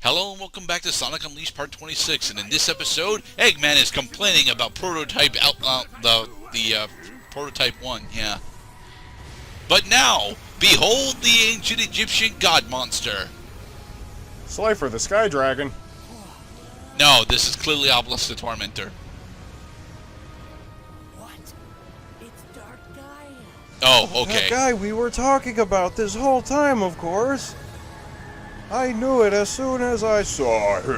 Hello and welcome back to Sonic Unleashed Part 26, and in this episode, Eggman is complaining about Prototype Prototype 1, yeah. But now, behold the ancient Egyptian god monster. Slifer, the Sky Dragon. No, this is clearly Obelisk the Tormentor. What? It's Dark Guy? Oh, okay. That guy we were talking about this whole time, of course. I knew it as soon as I saw him.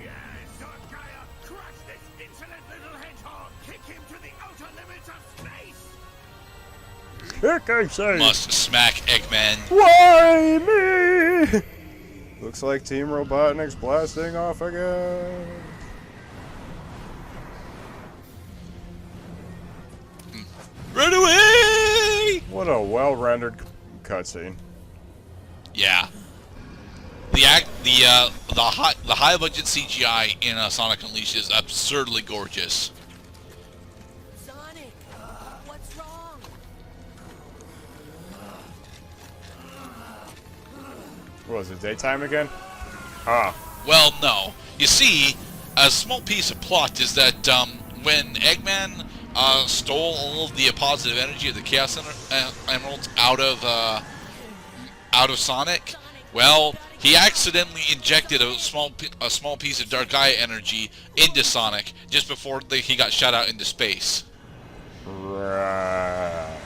Yes, Dark Gaia, crush this insolent little hedgehog! Kick him to the outer limits of space! Kick, I say. Must smack Eggman. Why me? Looks like Team Robotnik's blasting off again. Run away! What a well-rendered cutscene. Yeah. The high budget CGI in Sonic Unleashed is absurdly gorgeous. Sonic, what's wrong? What was it, daytime again? Ah. Well, no. You see, a small piece of plot is that when Eggman stole all of the positive energy of the Chaos Emeralds out of Sonic, well, he accidentally injected a small piece of Dark Gaia energy into Sonic just before he got shot out into space. Right.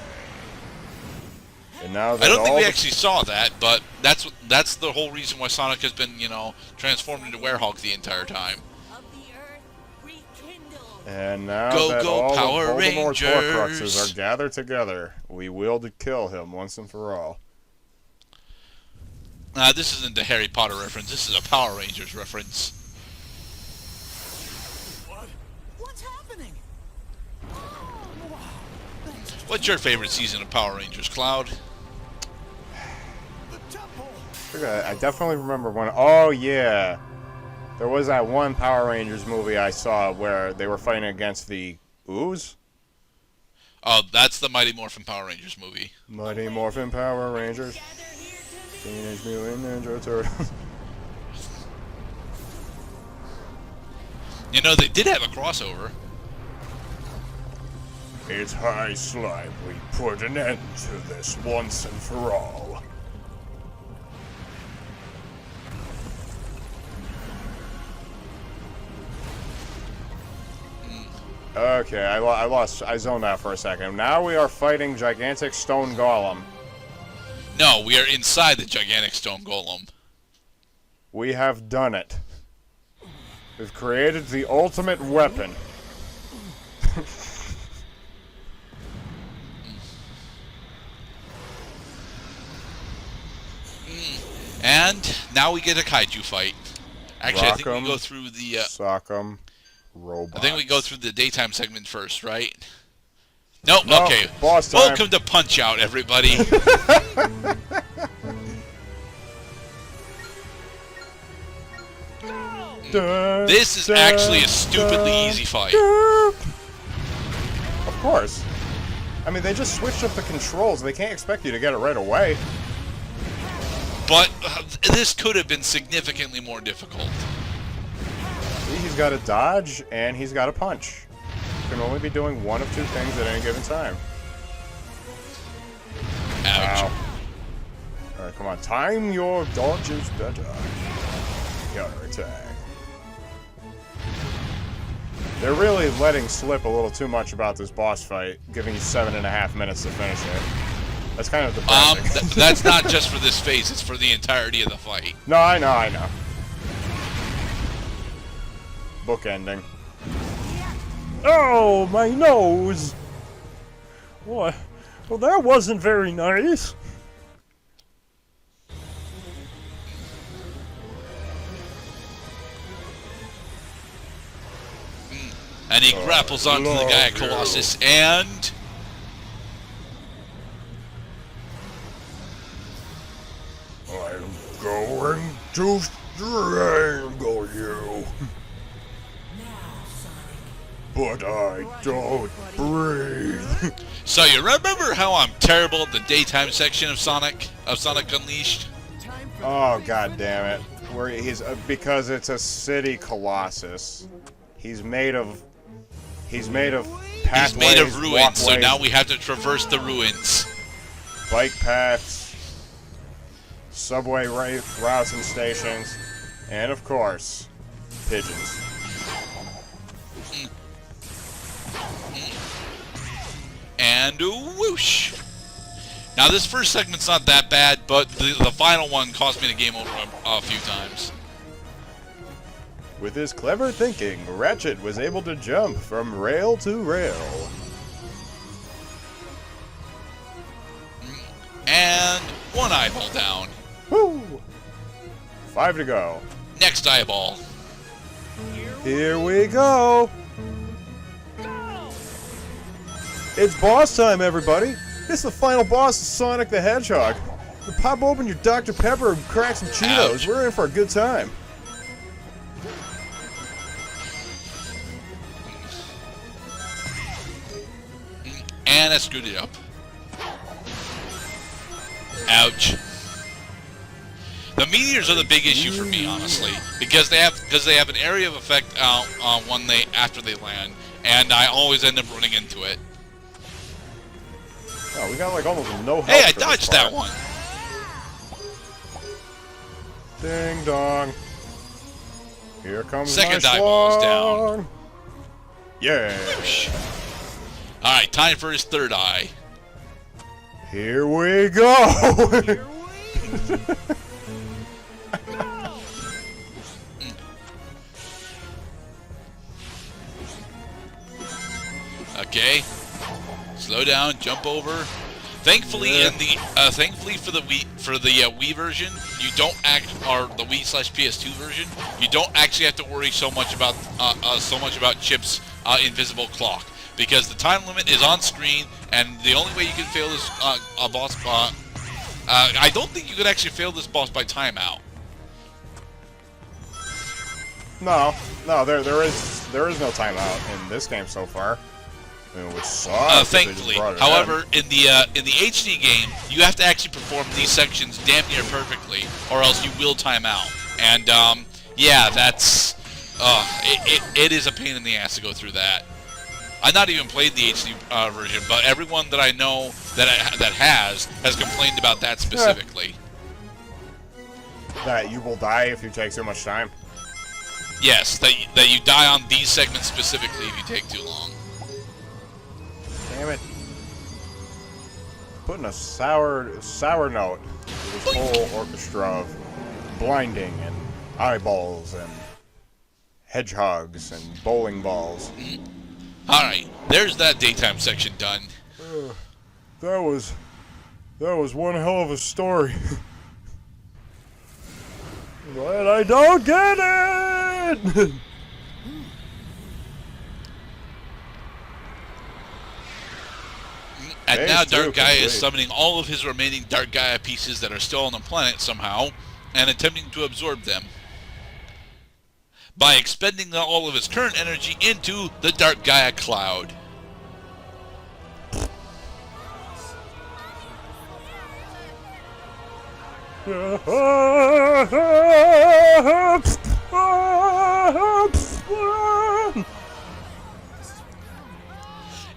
And now that I don't think we actually saw that, but that's the whole reason why Sonic has been, transformed into Werehog the entire time. Of the earth, rekindle! And now Go, that go, all Power the Voldemort's Rangers. Horcruxes are gathered together, we will to kill him once and for all. This isn't a Harry Potter reference. This is a Power Rangers reference. What's happening? What's your favorite season of Power Rangers, Cloud? The temple! I definitely remember one. Oh, yeah. There was that one Power Rangers movie I saw where they were fighting against the Ooze? Oh, that's the Mighty Morphin Power Rangers movie. Mighty Morphin Power Rangers. Teenage Mutant Ninja Turtles. You know, they did have a crossover. It's high slime. We put an end to this once and for all. Okay, I zoned out for a second. Now we are fighting gigantic stone golem. No, we are inside the gigantic stone golem. We have done it. We've created the ultimate weapon. And now we get a kaiju fight. Actually, I think we Rock'em, go through the. Sock'em, robots. I think we go through the daytime segment first, right? Nope. No, Okay. boss time. Welcome to Punch Out, everybody. This is actually a stupidly easy fight. Of course. I mean, they just switched up the controls. They can't expect you to get it right away. But this could have been significantly more difficult. See, he's got a dodge and he's got a punch. You can only be doing one of two things at any given time. Ouch. Wow. Alright, come on. Time your dodges better. Counterattack. They're really letting slip a little too much about this boss fight, giving you 7.5 minutes to finish it. That's kind of depressing. That's not just for this phase, it's for the entirety of the fight. No, I know. Book ending. Oh, my nose! What? Well, that wasn't very nice. And he grapples onto the Gaia Colossus and... I'm going to strangle you. But I don't breathe. So you remember how I'm terrible at the daytime section of Sonic Unleashed? Time Oh god damn it! Where he's because it's a city colossus. He's made of pathways, He's made of ruins, so walkways, now we have to traverse the ruins. bike paths, subway routes and stations, and of course, pigeons. And whoosh! Now this first segment's not that bad, but the final one cost me the game over a few times. With his clever thinking, Ratchet was able to jump from rail to rail. And one eyeball down. Woo! 5 to go. Next eyeball. Here we go. It's boss time, everybody. This is the final boss of Sonic the Hedgehog. Pop open your Dr. Pepper and crack some Cheetos. Ouch. We're in for a good time. And I screwed it up. Ouch. The meteors are the big issue for me, honestly, because they have an area of effect after they land, and I always end up running into it. Oh, we got like almost no health. Hey, I for this dodged part. that one. Ding dong. Here comes Second my eyeball is slong. down. Yeah. All right, time for his third eye. Here we go. Okay, slow down, jump over. Thankfully, thankfully for the Wii version, you don't or the Wii/PS2 version, you don't actually have to worry so much about Chip's invisible clock, because the time limit is on screen, and the only way you can fail this boss, I don't think you could actually fail this boss by timeout. No, there is no timeout in this game so far. I mean, which sucks. Thankfully, however, in the HD game, you have to actually perform these sections damn near perfectly, or else you will time out. And yeah, that's it is a pain in the ass to go through that. I've not even played the HD version, but everyone that I know that has complained about that specifically. That you will die if you take too much time. Yes, that you die on these segments specifically if you take too long. Damn it. Putting a sour note to this whole orchestra of blinding and eyeballs and hedgehogs and bowling balls. Alright, there's that daytime section done. That was one hell of a story. But I don't get it! And Phase now two Dark Gaia is complete. summoning all of his remaining Dark Gaia pieces that are still on the planet somehow, and attempting to absorb them by expending all of his current energy into the Dark Gaia cloud.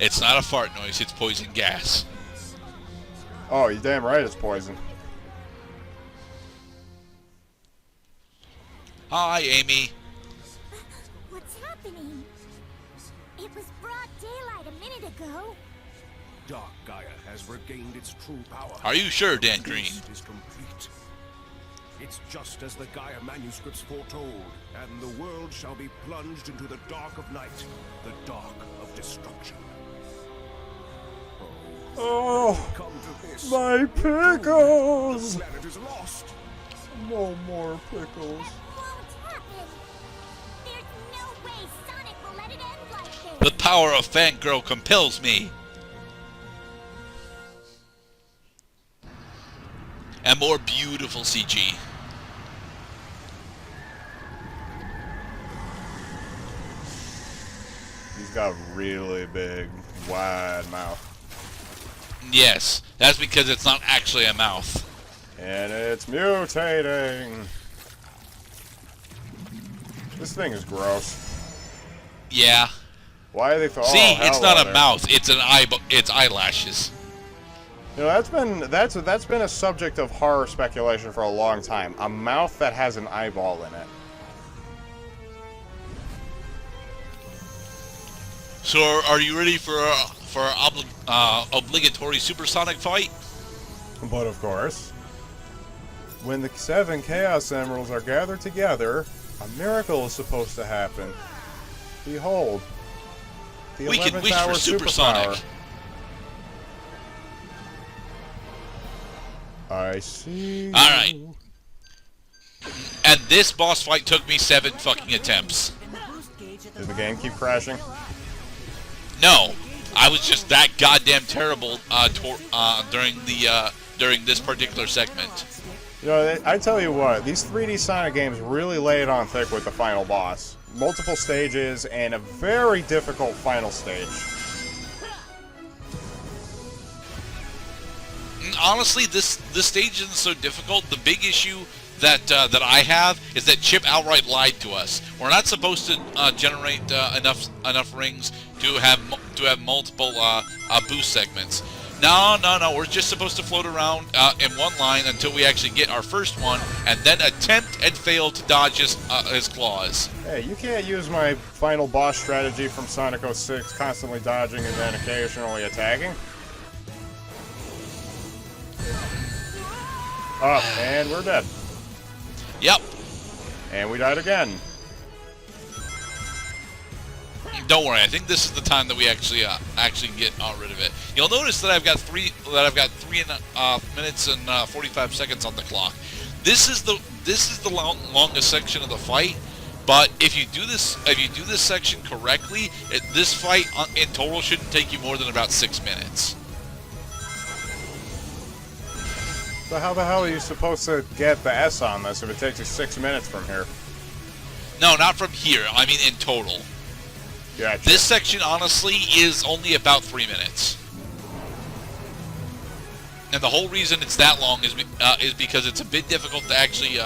It's not a fart noise, it's poison gas. Oh, you're damn right it's poison. Hi, Amy. What's happening? It was broad daylight a minute ago. Dark Gaia has regained its true power. Are you sure, Dan Green? It is complete. It's just as the Gaia manuscripts foretold, and the world shall be plunged into the dark of night, the dark of destruction. Oh, Come to this. my pickles! The planet is lost. No more pickles. Won't happen. There's no way Sonic will let it end like this. The power of Fangirl compels me. And more beautiful CG. He's got a really big, wide mouth. Yes, that's because it's not actually a mouth. And it's mutating. This thing is gross. Yeah. Why are they? See, it's not a there. mouth. It's an eye. It's eyelashes. You know, that's been a subject of horror speculation for a long time. A mouth that has an eyeball in it. So, are you ready for our obligatory supersonic fight? But of course, when the 7 Chaos Emeralds are gathered together, a miracle is supposed to happen. Behold, the We can 11th wish hour for supersonic. superpower. I see. All right. And this boss fight took me 7 fucking attempts. Did the game keep crashing? No, I was just that goddamn terrible during this particular segment. You know, I tell you what, these 3D Sonic games really lay it on thick with the final boss. Multiple stages and a very difficult final stage. Honestly, this stage isn't so difficult. The big issue that I have is that Chip outright lied to us. We're not supposed to generate enough rings to have multiple boost segments. No. We're just supposed to float around in one line until we actually get our first one, and then attempt and fail to dodge his claws. Hey, you can't use my final boss strategy from Sonic 06, constantly dodging and then occasionally attacking. Up, and we're dead. Yep. And we died again. Don't worry. I think this is the time that we actually get rid of it. You'll notice that I've got 3 minutes and 45 seconds on the clock. This is the longest section of the fight. But if you do this section correctly, this fight in total shouldn't take you more than about 6 minutes. So how the hell are you supposed to get the S on this if it takes you 6 minutes from here? No, not from here. I mean in total. Gotcha. This section, honestly, is only about 3 minutes. And the whole reason it's that long is because it's a bit difficult to actually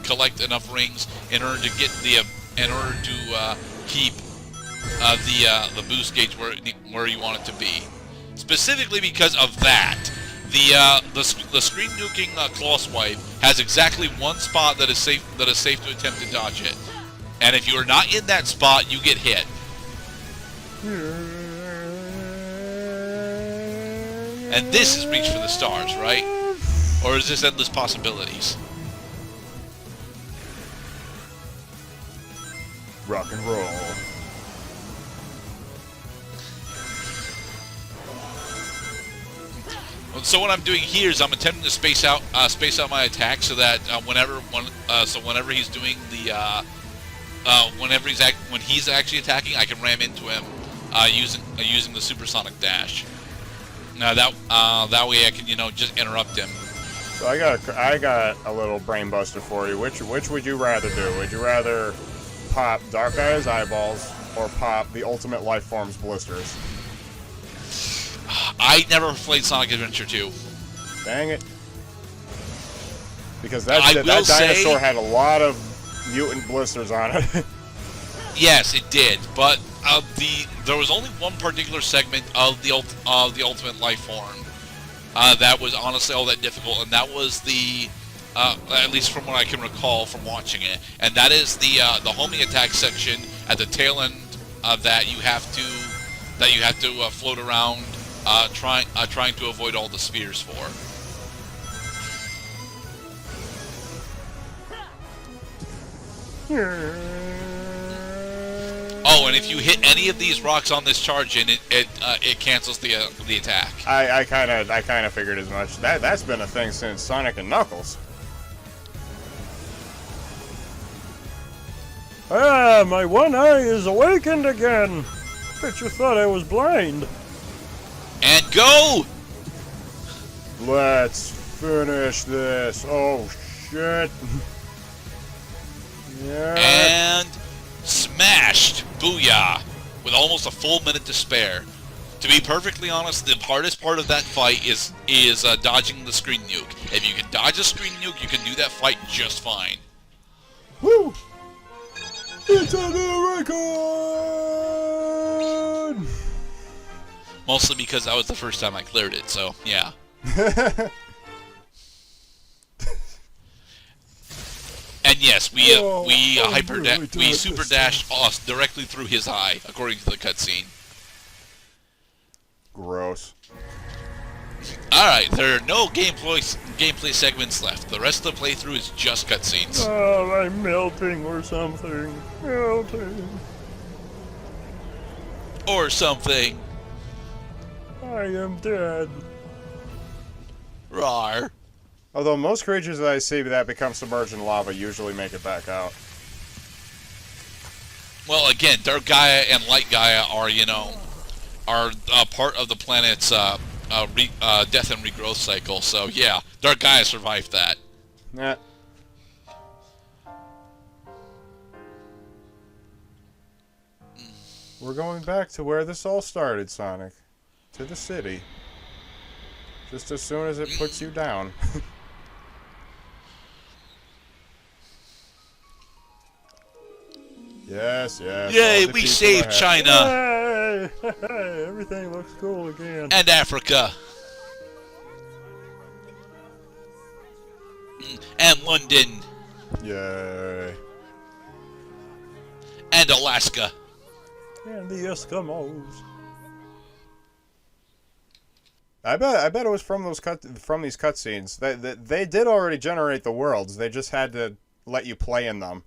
collect enough rings in order to get keep the boost gauge where you want it to be. Specifically because of that. The screen nuking claw swipe has exactly one spot that is safe to attempt to dodge it, and if you are not in that spot, you get hit. And this is Reach for the Stars, right? Or is this Endless Possibilities? Rock and roll. So what I'm doing here is I'm attempting to space out my attack so that whenever he's doing when he's actually attacking, I can ram into him using the supersonic dash. Now that way I can just interrupt him. So I got a little brain buster for you. Which would you rather do? Would you rather pop Dark Eye's eyeballs or pop the Ultimate Life Form's blisters? I never played Sonic Adventure 2. Dang it. Because that dinosaur had a lot of mutant blisters on it. Yes, it did, but there was only one particular segment of the Ultimate Life Form that was honestly all that difficult, and that was at least from what I can recall from watching it, and that is the homing attack section at the tail end that you have to float around. Trying to avoid all the spheres for. Oh, and if you hit any of these rocks on this charge, it cancels the attack. I kind of figured as much. That's been a thing since Sonic and Knuckles. Ah, my one eye is awakened again. Bet you thought I was blind. And go! Let's finish this. Oh, shit. Yeah. And smashed. Booyah. With almost a full minute to spare. To be perfectly honest, the hardest part of that fight is dodging the screen nuke. If you can dodge a screen nuke, you can do that fight just fine. Woo! It's a new record! Mostly because that was the first time I cleared it, so yeah. And yes, we super dashed us directly through his eye, according to the cutscene. Gross. Alright, there are no gameplay segments left. The rest of the playthrough is just cutscenes. Oh, I'm melting or something. Melting. Or something. I am dead. Rawr. Although most creatures that I see that become submerged in lava usually make it back out. Well, again, Dark Gaia and Light Gaia are, are part of the planet's death and regrowth cycle. So, yeah, Dark Gaia survived that. Nah. We're going back to where this all started, Sonic. To the city. Just as soon as it puts you down. Yes, yes. Yay, we saved China! Hey, everything looks cool again. And Africa. And London. Yay. And Alaska. And the Eskimos. I bet it was from these cutscenes. They did already generate the worlds. They just had to let you play in them.